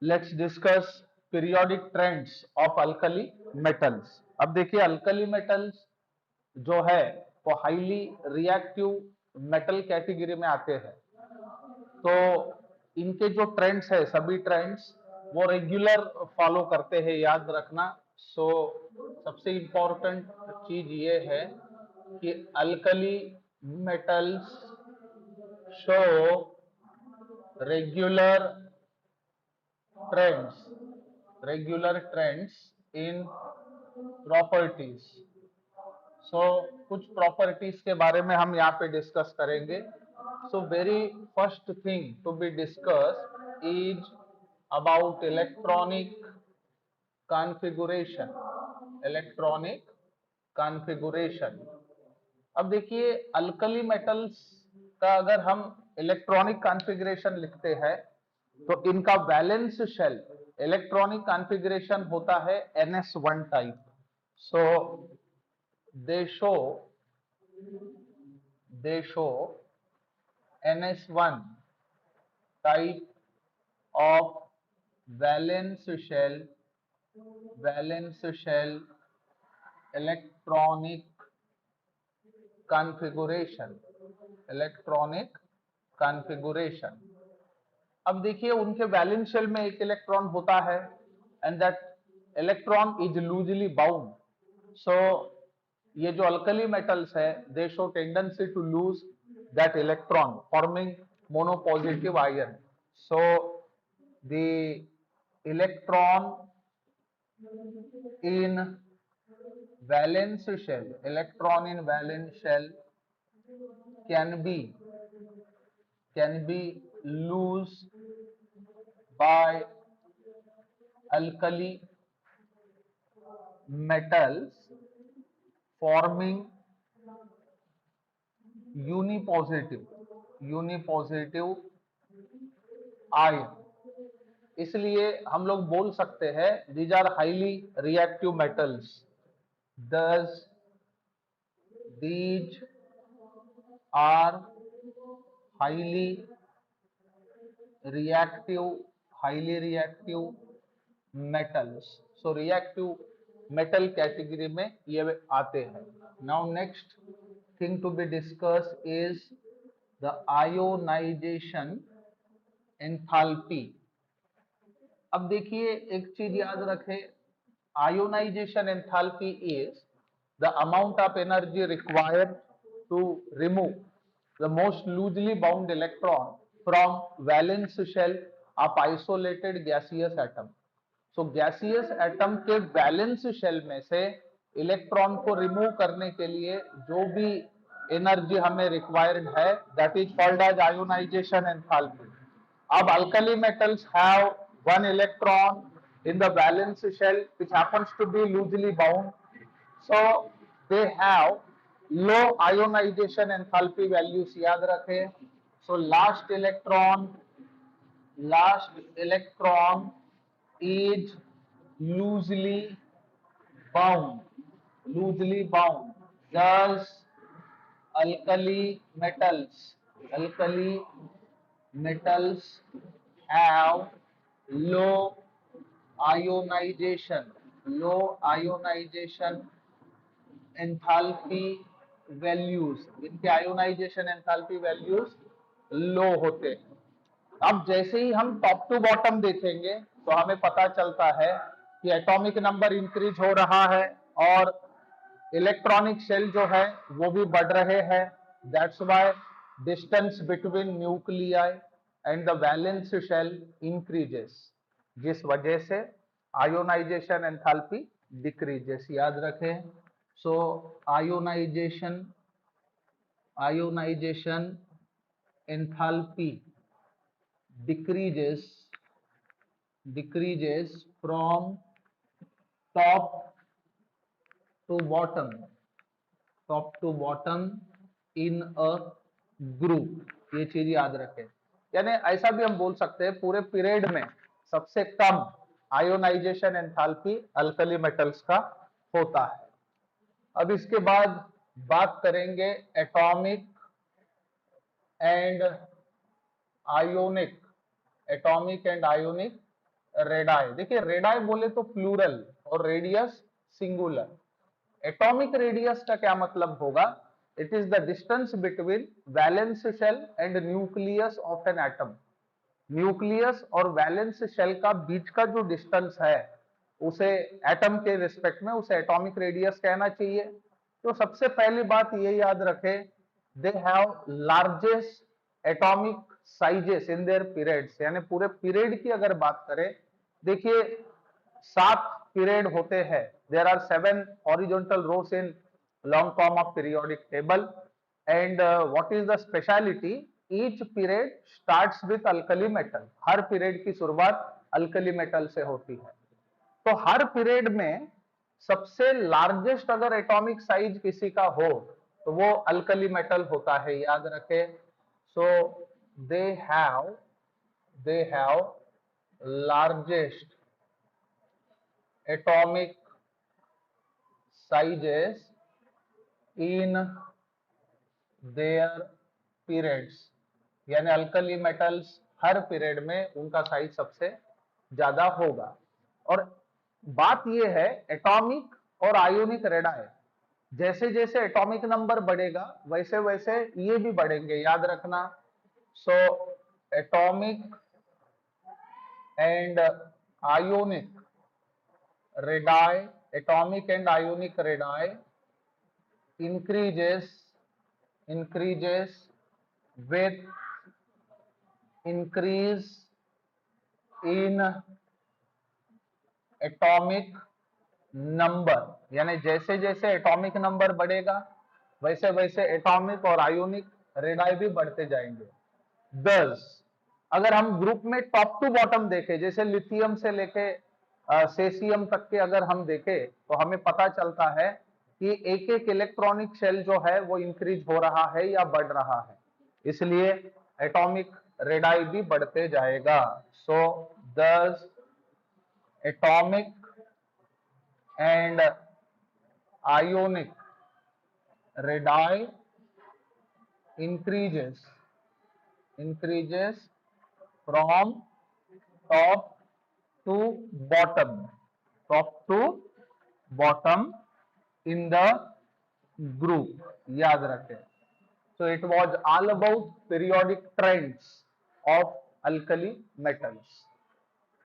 Let's discuss periodic trends of alkali metals. अब देखिए alkali metals जो है वो हाईली रिएक्टिव मेटल कैटेगरी में आते हैं। तो इनके जो ट्रेंड्स है सभी ट्रेंड्स वो रेगुलर फॉलो करते हैं, याद रखना। सो सबसे इंपॉर्टेंट चीज ये है कि alkali metals show regular trends, regular trends in properties. So कुछ प्रॉपर्टीज के बारे में हम यहाँ पे डिस्कस करेंगे। So very first thing to be discuss is about electronic configuration. Electronic configuration. अब देखिए अल्कली मेटल्स का अगर हम इलेक्ट्रॉनिक कॉन्फ़िगरेशन लिखते हैं तो इनका वैलेंस शेल इलेक्ट्रॉनिक कॉन्फ़िगरेशन होता है NS1 type. So they show NS1 type of valence shell electronic configuration, electronic configuration. अब देखिए उनके वैलेंस शेल में एक इलेक्ट्रॉन होता है and that electron is loosely bound. So ये जो अल्कली मेटल्स है they show tendency to lose that electron forming monopositive ion. So the electron in valence shell, electron in valence shell can be loose by alkali metals forming unipositive ion। इसलिए हम लोग बोल सकते हैं these are highly reactive metals. दस these are highly reactive metals। So reactive metal category में ये आते हैं। Now next thing to be discuss is the ionisation enthalpy. अब देखिए एक चीज याद रखें, ionisation enthalpy is the amount of energy required to remove the most loosely bound electron from valence shell of isolated gaseous atom। so gaseous atom के valence shell में से electron को रिमूव करने के लिए जो भी एनर्जी हमें रिक्वायर्ड है that is called as ionisation enthalpy. अब alkali metals have one electron in the valence shell which happens to be loosely bound, so they have low ionization enthalpy values, याद रखें। so last electron is loosely bound, thus alkali metals have low ionization enthalpy values. इनके ionisation enthalpy values लो होते हैं। अब जैसे ही हम top to bottom देखेंगे तो हमें पता चलता है कि एटॉमिक नंबर इंक्रीज हो रहा है और इलेक्ट्रॉनिक शेल जो है वो भी बढ़ रहे हैं। That's why distance between nuclei and the valence shell increases, जिस वजह से आयोनाइजेशन एंथैल्पी डिक्रीजेस, याद रखें। So ionisation enthalpy decreases from top to bottom in a group। ये चीज याद रखें। यानी ऐसा भी हम बोल सकते हैं पूरे पीरियड में सबसे कम आयोनाइजेशन एंथैल्पी अल्कली मेटल्स का होता है। अब इसके बाद बात करेंगे एटॉमिक एंड आयोनिक रेडाई, देखिए रेडाई बोले तो प्लूरल और रेडियस सिंगुलर। एटॉमिक रेडियस का क्या मतलब होगा? It is the distance between valence shell and nucleus of an atom. Nucleus और वैलेंस शेल का बीच का जो डिस्टेंस है उसे एटम के रिस्पेक्ट में उसे एटॉमिक रेडियस कहना चाहिए। तो सबसे पहली बात ये याद रखें, दे have largest atomic sizes in their periods, यानी पूरे पीरियड की अगर बात करें, देखिए 7 पीरियड होते हैं। There are 7 horizontal rows in long form of periodic table. And what is the speciality? Each period starts with alkali metal. हर पीरियड की शुरुआत अल्कली मेटल से होती है। तो हर पीरियड में सबसे लार्जेस्ट अगर एटॉमिक साइज किसी का हो तो वो अल्कली मेटल होता है, याद रखें। So they have largest atomic sizes in their periods, यानी अल्कली मेटल्स हर पीरियड में उनका साइज सबसे ज्यादा होगा। और बात यह है एटॉमिक और आयोनिक रेडाई, जैसे जैसे एटॉमिक नंबर बढ़ेगा वैसे वैसे ये भी बढ़ेंगे, याद रखना। So atomic and ionic radii, atomic and ionic radii increases with increase in atomic number, यानी जैसे जैसे एटॉमिक नंबर बढ़ेगा वैसे वैसे एटॉमिक और आयोनिक रेडाई भी बढ़ते जाएंगे। 10 अगर हम ग्रुप में टॉप टू बॉटम देखें, जैसे लिथियम से लेके सेसियम तक के अगर हम देखें तो हमें पता चलता है कि एक एक इलेक्ट्रॉनिक शेल जो है वो इंक्रीज हो रहा है या बढ़ रहा है, इसलिए एटॉमिक रेडाई भी बढ़ते जाएगा। सो 10 atomic and ionic radii increases from top to bottom in the group, याद रखें। So it was all about periodic trends of alkali metals.